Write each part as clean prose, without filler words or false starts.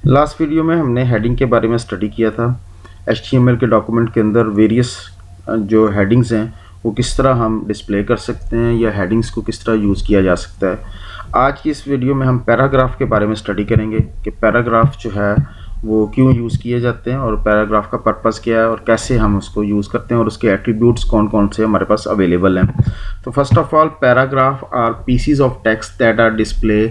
Last video में हमने heading के बारे में स्टडी किया था। HTML के डॉक्यूमेंट के अंदर वेरियस जो हेडिंग्स हैं वो किस तरह हम डिस्प्ले कर सकते हैं या हेडिंग्स को किस तरह यूज़ किया जा सकता है। आज की इस वीडियो में हम पैराग्राफ के बारे में स्टडी करेंगे कि पैराग्राफ जो है वो क्यों यूज़ किए जाते हैं और पैराग्राफ का पर्पस क्या है और कैसे हम उसको यूज़ करते हैं और उसके एट्रीब्यूट्स कौन कौन से हमारे पास अवेलेबल हैं। तो first of all, paragraph are pieces of text that are display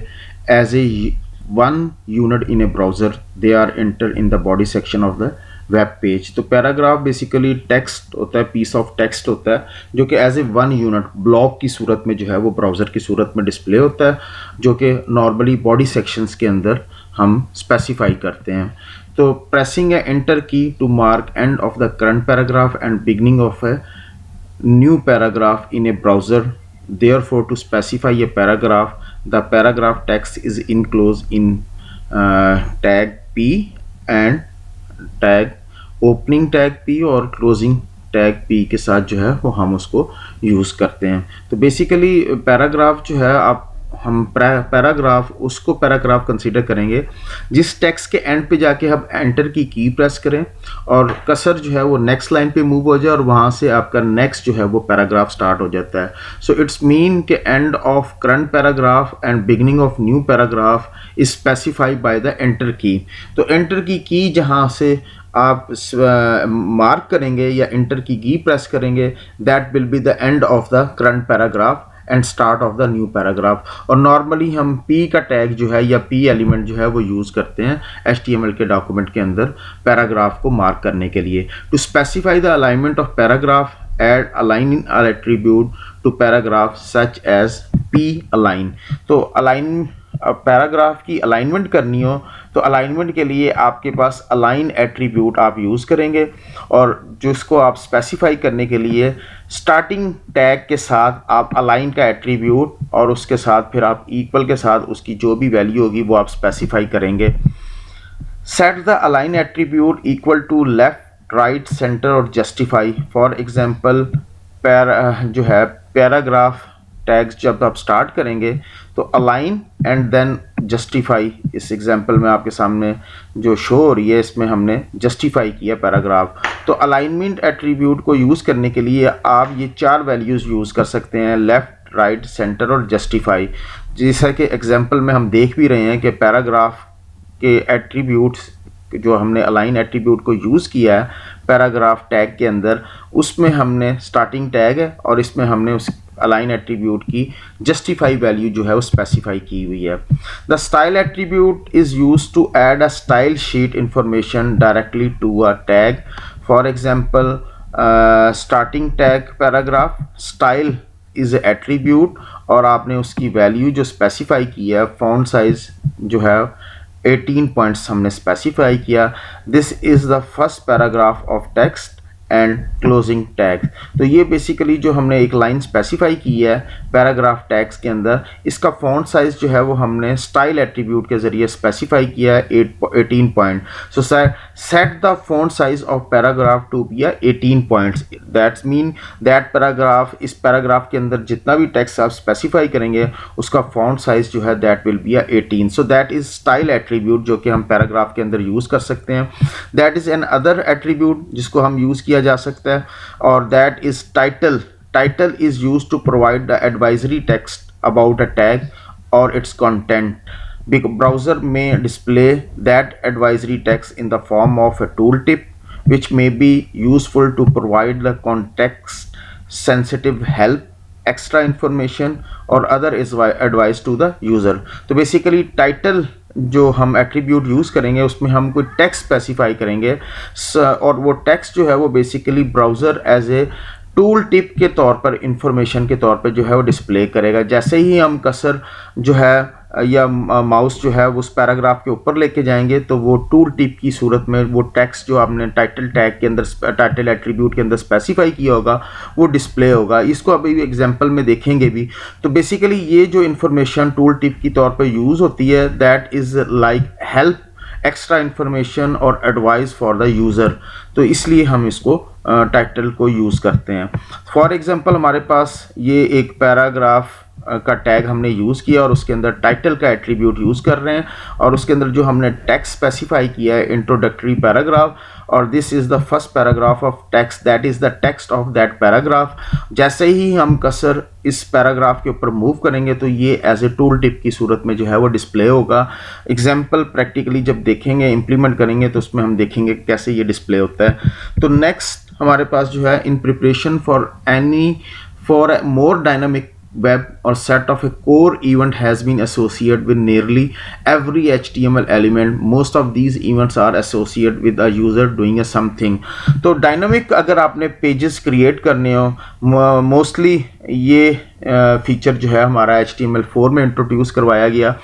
as a one unit in a browser. They are entered in the body section of the web page. तो paragraph basically text होता है, piece of text होता है जो कि as a one unit block की सूरत में जो है वो ब्राउज़र की सूरत में डिस्प्ले होता है, जो कि नॉर्मली बॉडी सेक्शंस के अंदर हम स्पेसिफाई करते हैं। तो pressing a enter key to mark end of the current paragraph and beginning of a new paragraph in a browser. Therefore, to specify a paragraph, the paragraph text is enclosed in tag P and tag opening tag P और closing tag P के साथ जो है वो हम उसको use करते हैं। तो बेसिकली पैराग्राफ जो है हम पैराग्राफ उसको पैराग्राफ कंसीडर करेंगे जिस टेक्स्ट के एंड पे जाके हम एंटर की प्रेस करें और कर्सर जो है वो नेक्स्ट लाइन पे मूव हो जाए और वहाँ से आपका नेक्स्ट जो है वो पैराग्राफ स्टार्ट हो जाता है। सो इट्स मीन के end of current paragraph and beginning of new paragraph is specified by the enter की। तो एंटर की जहाँ से आप मार्क करेंगे या एंटर की प्रेस करेंगे, that will be the end of the current paragraph and start of the new paragraph. और नॉर्मली हम P का टैग जो है या P एलिमेंट जो है वो यूज़ करते हैं HTML के डॉक्यूमेंट के अंदर पैराग्राफ को मार्क करने के लिए। To specify the alignment of paragraph, add aligning attribute to paragraph such as P align. तो पैराग्राफ की अलाइनमेंट करनी हो तो अलाइनमेंट के लिए आपके पास अलाइन एट्रीब्यूट आप यूज़ करेंगे और जिसको आप स्पेसिफाई करने के लिए स्टार्टिंग टैग के साथ आप अलाइन का एट्रीब्यूट और उसके साथ फिर आप इक्वल के साथ उसकी जो भी वैल्यू होगी वो आप स्पेसिफाई करेंगे। Set the align attribute equal to left, right, centre और जस्टिफाई। फॉर एग्जांपल जो है पैराग्राफ टैग्स जब आप स्टार्ट करेंगे तो अलाइन एंड देन जस्टिफाई। इस एग्जांपल में आपके सामने जो शो हो रही है इसमें हमने जस्टिफाई किया पैराग्राफ। तो अलाइनमेंट एट्रीब्यूट को यूज़ करने के लिए आप ये 4 वैल्यूज़ यूज़ कर सकते हैं, लेफ़्ट, राइट, सेंटर और जस्टिफाई। जैसा कि एग्जांपल में हम देख भी रहे हैं कि पैराग्राफ के एट्रीब्यूट्स जो हमने अलाइन एट्रीब्यूट को यूज़ किया है पैराग्राफ टैग के अंदर, उसमें हमने स्टार्टिंग टैग है और इसमें हमने उस अलाइन एट्रीब्यूट की जस्टिफाई वैल्यू जो है वो स्पेसिफाई की हुई है। The style attribute is used to add a style sheet information directly to a tag. For example starting tag paragraph, style is attribute और आपने उसकी वैल्यू जो स्पेसिफाई की है, फॉन्ट साइज जो है 18 पॉइंट्स हमने स्पेसिफाई किया। This is the first paragraph of text and closing tag. तो ये बेसिकली जो हमने एक लाइन स्पेसिफाई की है पैराग्राफ टैग्स के अंदर, इसका फॉन्ट साइज जो है वो हमने स्टाइल एट्रीब्यूट के ज़रिए स्पेसिफाई किया है 18 point. So set the font size of paragraph to be 18 points. That's mean that paragraph, इस पैराग्राफ के अंदर जितना भी टेक्स्ट आप स्पेसिफाई करेंगे उसका फॉन्ट साइज जो है that will B 18। So that is style attribute जो कि हम पैराग्राफ के अंदर यूज़ कर सकते हैं। That is an other attribute जिसको हम यूज़ किया जा सकता है और that is title. Title is used to provide the advisory text about a tag और इट्स कंटेंट। ब्राउजर में display that advisory text in the form of a tool tip which may be useful to provide the context sensitive help, extra information or other advice to the user। तो basically title जो हम attribute use करेंगे उसमें हम कोई text specify करेंगे और वो टेक्स्ट जो है वो basically browser as a tool tip के तौर पर, इंफॉर्मेशन के तौर पर जो है वो डिस्प्ले करेगा। जैसे ही हम कर्सर जो है या माउस जो है वो उस पैराग्राफ के ऊपर लेके जाएंगे तो वो टूल टिप की सूरत में वो टेक्स्ट जो आपने टाइटल टैग के अंदर, टाइटल एट्रीब्यूट के अंदर स्पेसिफाई किया होगा वो डिस्प्ले होगा। इसको अभी एग्जांपल में देखेंगे भी। तो बेसिकली ये जो इन्फॉर्मेशन टूल टिप की तौर पर यूज़ होती है that is like help, extra information और एडवाइस फॉर द यूज़र। तो इसलिए हम इसको टाइटल को यूज़ करते हैं। फॉर एग्जांपल हमारे पास ये एक पैराग्राफ का टैग हमने यूज़ किया और उसके अंदर टाइटल का एट्रीब्यूट यूज़ कर रहे हैं और उसके अंदर जो हमने टेक्स्ट स्पेसिफाई किया है इंट्रोडक्टरी पैराग्राफ और this is the first paragraph of text that is the text of that paragraph. जैसे ही हम कर्सर इस पैराग्राफ के ऊपर मूव करेंगे तो ये एज ए टूल टिप की सूरत में जो है वो डिस्प्ले होगा। एग्जाम्पल प्रैक्टिकली जब देखेंगे इम्प्लीमेंट करेंगे तो उसमें हम देखेंगे कैसे ये डिस्प्ले होता है। तो नेक्स्ट हमारे पास जो है in preparation for a more dynamic web or set of a core event has been associated with nearly every HTML element. Most of these events are associated with a user doing a something. तो dynamic अगर आपने pages create करने हो mostly ये feature जो है हमारा HTML4 में इंट्रोड्यूस करवाया गया।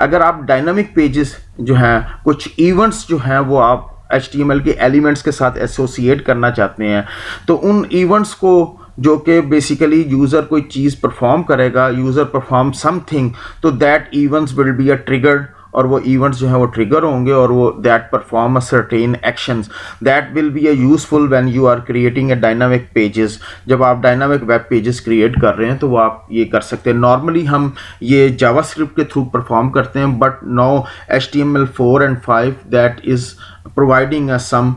अगर आप डायनामिक पेजेस जो हैं कुछ इवेंट्स जो हैं वो आप HTML के एलिमेंट्स के साथ एसोसिएट करना चाहते हैं तो उन इवेंट्स को जो कि बेसिकली यूज़र कोई चीज़ परफॉर्म करेगा, यूज़र परफॉर्म समथिंग, तो that events will be a triggered और वो इवेंट्स जो है वो ट्रिगर होंगे और वो that perform a certain actions that will be a useful when you are creating a dynamic pages. जब आप डायनामिक वेब पेजेस क्रिएट कर रहे हैं तो वो आप ये कर सकते हैं। नॉर्मली हम ये जावास्क्रिप्ट के थ्रू परफॉर्म करते हैं but now HTML4 and 5 that is providing a some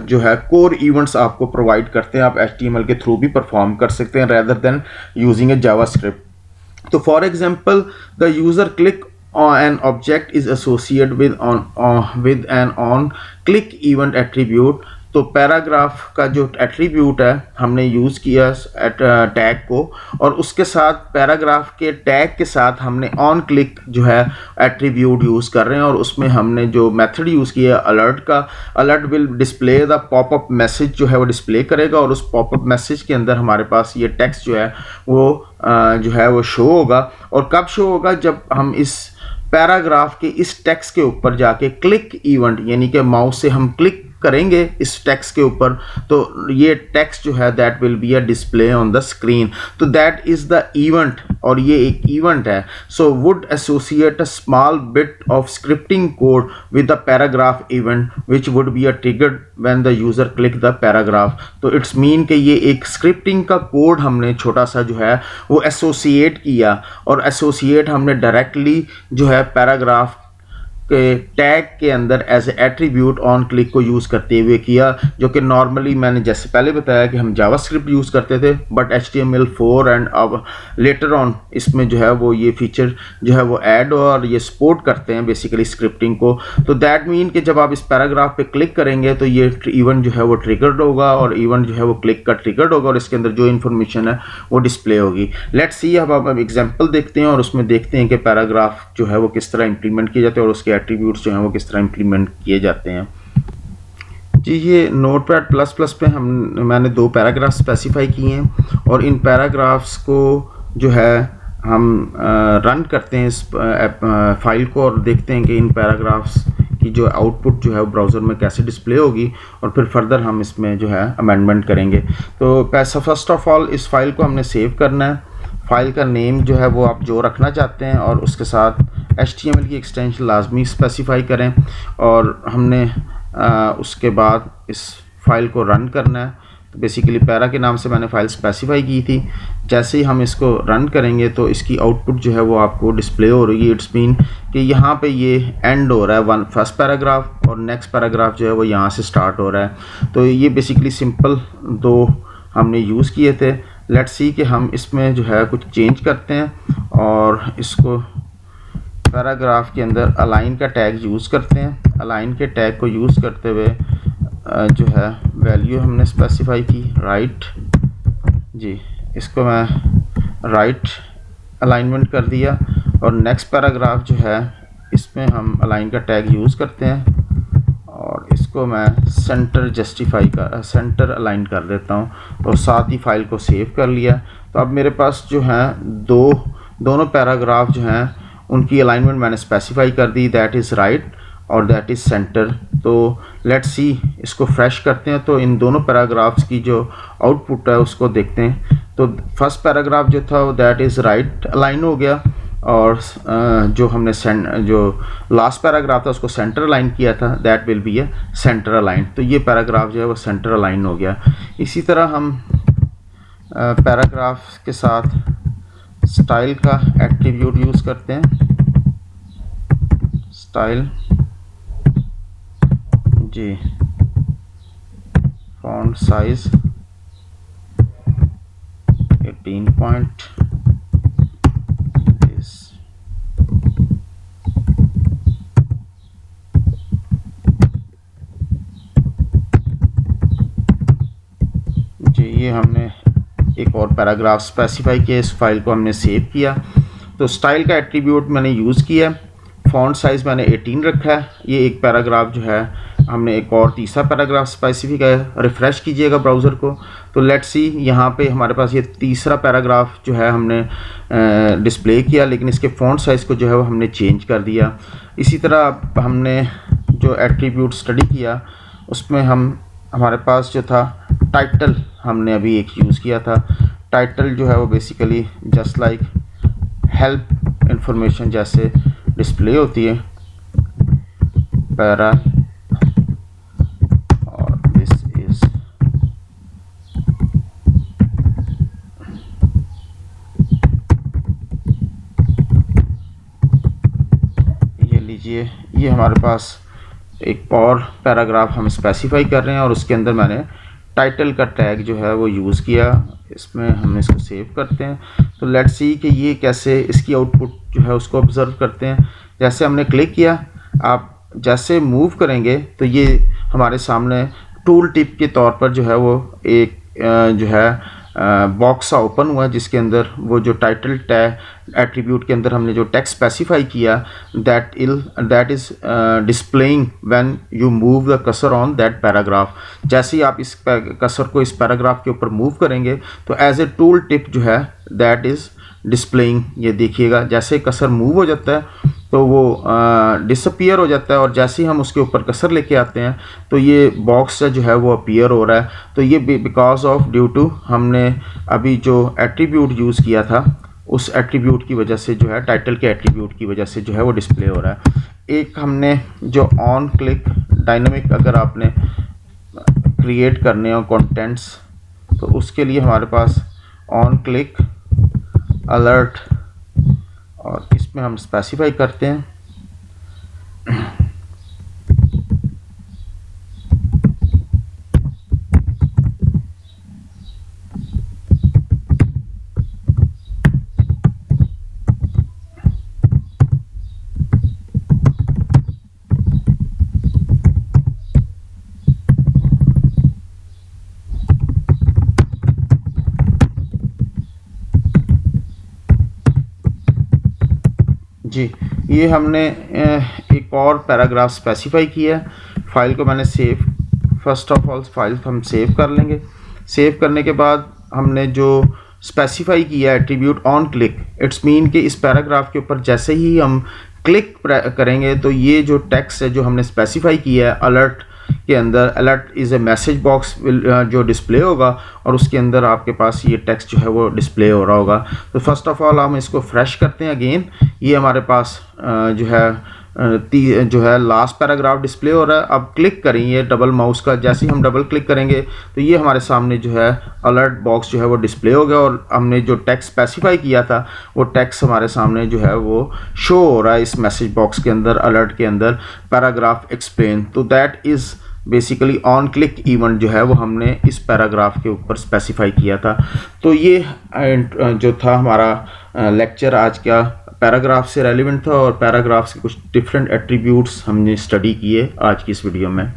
जो है कोर इवेंट्स आपको प्रोवाइड करते हैं। आप HTML के थ्रू भी परफॉर्म कर सकते हैं rather than using a JavaScript. तो for example the user click an object is associated with an on click event attribute। तो पैराग्राफ का जो एट्रीब्यूट है हमने यूज़ किया टैग को और उसके साथ पैराग्राफ के टैग के साथ हमने ऑन क्लिक जो है एट्रीब्यूट यूज़ कर रहे हैं और उसमें हमने जो मेथड यूज़ किया अलर्ट का। Alert will display the popup message जो है वो डिस्प्ले करेगा और उस पॉपअप मैसेज के अंदर हमारे पास ये टेक्स्ट जो है वो शो होगा। और कब शो होगा? जब हम इस पैराग्राफ के इस टेक्स्ट के ऊपर जाके क्लिक इवेंट यानी कि माउस से हम क्लिक करेंगे इस टेक्स्ट के ऊपर तो ये टेक्स्ट जो है that will be a display on the screen. तो दैट इज़ द इवेंट और ये एक इवेंट है। So would associate a small bit of scripting code with the paragraph event which would be a triggered when the user click the paragraph. तो it's mean कि ये एक scripting का code हमने छोटा सा जो है वो एसोसिएट किया और एसोसिएट हमने डायरेक्टली जो है पैराग्राफ के टैग के अंदर एज एट्रीब्यूट ऑन क्लिक को यूज़ करते हुए किया, जो कि नॉर्मली मैंने जैसे पहले बताया कि हम जावास्क्रिप्ट यूज़ करते थे बट HTML4 एंड अब लेटर ऑन इसमें जो है वो ये फीचर जो है वो ऐड और ये सपोर्ट करते हैं बेसिकली स्क्रिप्टिंग को। तो दैट मीन कि जब आप इस पैराग्राफ पे क्लिक करेंगे तो ये इवेंट जो है वो ट्रिगर्ड होगा और इवेंट जो है वो क्लिक का ट्रिगर्ड होगा और इसके अंदर जो इन्फॉर्मेशन है वो डिस्प्ले होगी। लेट्स सी अब आप एग्जाम्पल देखते हैं और उसमें देखते हैं कि पैराग्राफ जो है वो किस तरह इंप्लीमेंट किए जाते हैं और उसके एट्रीब्यूट्स जो हैं वो किस तरह इंप्लीमेंट किए जाते हैं। जी ये नोटपैड प्लस प्लस पे मैंने 2 पैराग्राफ स्पेसिफाई किए हैं और इन पैराग्राफ्स को जो है हम रन करते हैं इस फाइल को और देखते हैं कि इन पैराग्राफ्स की जो आउटपुट जो है वो ब्राउज़र में कैसे डिस्प्ले होगी और फिर फर्दर हम इसमें जो है अमेंडमेंट करेंगे। तो फर्स्ट ऑफ ऑल इस फाइल को हमने सेव करना है। फाइल का नेम जो है वो आप जो रखना चाहते हैं और उसके साथ HTML की एक्सटेंशन लाजमी स्पेसिफाई करें और हमने उसके बाद इस फाइल को रन करना है। तो बेसिकली पैरा के नाम से मैंने फ़ाइल स्पेसिफाई की थी। जैसे ही हम इसको रन करेंगे तो इसकी आउटपुट जो है वो आपको डिस्प्ले हो रही है। इट्स मीन कि यहाँ पे ये एंड हो रहा है फर्स्ट पैराग्राफ और नेक्स्ट पैराग्राफ जो है वो यहाँ से स्टार्ट हो रहा है। तो ये बेसिकली सिंपल 2 हमने यूज़ किए थे। लेट्स सी कि हम इसमें जो है कुछ चेंज करते हैं और इसको पैराग्राफ के अंदर अलाइन का टैग यूज़ करते हैं। अलाइन के टैग को यूज़ करते हुए जो है वैल्यू हमने स्पेसिफाई की राइट। जी इसको मैं राइट अलाइनमेंट कर दिया और नेक्स्ट पैराग्राफ जो है इसमें हम अलाइन का टैग यूज़ करते हैं और इसको मैं सेंटर अलाइन कर देता हूँ और साथ ही फाइल को सेव कर लिया। तो अब मेरे पास जो है दोनों पैराग्राफ जो हैं उनकी अलाइनमेंट मैंने स्पेसिफाई कर दी, दैट इज़ राइट और दैट इज़ सेंटर। तो लेट्स सी इसको फ्रेश करते हैं तो इन दोनों पैराग्राफ्स की जो आउटपुट है उसको देखते हैं। तो फर्स्ट पैराग्राफ जो था वो दैट इज़ राइट अलाइन हो गया और जो हमने जो लास्ट पैराग्राफ था उसको सेंटर अलाइन किया था that will B A centre align. तो ये पैराग्राफ जो है वो सेंटर अलाइन हो गया। इसी तरह हम पैराग्राफ के साथ स्टाइल का एट्रीब्यूट यूज़ करते हैं, स्टाइल जी, फॉन्ट साइज 18 पॉइंट, जी ये हमने एक और पैराग्राफ स्पेसिफाई किया, इस फाइल को हमने सेव किया। तो स्टाइल का एट्रीब्यूट मैंने यूज़ किया, फॉन्ट साइज़ मैंने 18 रखा है। ये एक पैराग्राफ जो है हमने एक और तीसरा पैराग्राफ स्पेसिफाई किया। रिफ़्रेश कीजिएगा ब्राउज़र को तो लेट्स सी यहाँ पे हमारे पास ये तीसरा पैराग्राफ जो है हमने डिस्प्ले किया, लेकिन इसके फॉन्ट साइज़ को जो है वो हमने चेंज कर दिया। इसी तरह हमने जो एट्रीब्यूट स्टडी किया उसमें हमारे पास जो था टाइटल हमने अभी एक यूज़ किया था। टाइटल जो है वो basically just like help information जैसे डिस्प्ले होती है, पैरा और दिस इज ये लीजिए, ये हमारे पास एक और पैराग्राफ हम स्पेसिफाई कर रहे हैं और उसके अंदर मैंने टाइटल का टैग जो है वो यूज़ किया। इसमें हम इसको सेव करते हैं तो लेट्स सी कि ये कैसे इसकी आउटपुट जो है उसको ऑब्ज़र्व करते हैं। जैसे हमने क्लिक किया, आप जैसे मूव करेंगे तो ये हमारे सामने टूल टिप के तौर पर जो है वो एक जो है बॉक्स सा ओपन हुआ, जिसके अंदर वो जो टाइटल टैग एट्रीब्यूट के अंदर हमने जो टेक्स्ट स्पेसिफाई किया that is displaying when you move the cursor on that paragraph. जैसे ही आप इस कर्सर को इस पैराग्राफ के ऊपर मूव करेंगे तो एज ए टूल टिप जो है दैट इज़ डिस्प्लेइंग। ये देखिएगा जैसे कर्सर मूव हो जाता है तो वो डिसअपीयर हो जाता है, और जैसे ही हम उसके ऊपर कर्सर लेके आते हैं तो ये बॉक्स जो है वो अपीयर हो रहा है। तो ये बिकॉज ऑफ ड्यू टू हमने अभी जो एट्रीब्यूट यूज़ किया था उस एट्रीब्यूट की वजह से जो है, टाइटल के एट्रीब्यूट की वजह से जो है वो डिस्प्ले हो रहा है। एक हमने जो ऑन क्लिक डायनामिक अगर आपने क्रिएट करने हो कंटेंट्स तो उसके लिए हमारे पास ऑन क्लिक अलर्ट, और इसमें हम स्पेसिफाई करते हैं जी। ये हमने एक और पैराग्राफ स्पेसिफाई किया है। फाइल को मैंने save, first of all file हम सेव कर लेंगे। सेव करने के बाद हमने जो स्पेसिफाई किया attribute on click, it's mean कि इस पैराग्राफ के ऊपर जैसे ही हम क्लिक करेंगे तो ये जो टेक्स्ट है जो हमने स्पेसिफाई किया है अलर्ट के अंदर, alert is a message box जो डिस्प्ले होगा और उसके अंदर आपके पास ये टेक्स्ट जो है वो डिस्प्ले हो रहा होगा। तो फर्स्ट ऑफ ऑल हम इसको फ्रेश करते हैं अगेन। ये हमारे पास जो है लास्ट पैराग्राफ डिस्प्ले हो रहा है। अब क्लिक करेंगे डबल माउस का, जैसे ही हम डबल क्लिक करेंगे तो ये हमारे सामने जो है अलर्ट बॉक्स जो है वो डिस्प्ले हो गया, और हमने जो टेक्स्ट स्पेसिफाई किया था वो टेक्स्ट हमारे सामने जो है वो शो हो रहा है इस मैसेज बॉक्स के अंदर, अलर्ट के अंदर, पैराग्राफ एक्सप्लेन। तो that is basically on click event जो है वो हमने इस पैराग्राफ के ऊपर स्पेसिफाई किया था। तो ये जो था हमारा लेक्चर आज का पैराग्राफ से रेलिवेंट था, और पैराग्राफ्स के कुछ डिफरेंट एट्रीब्यूट्स हमने स्टडी किए आज की इस वीडियो में।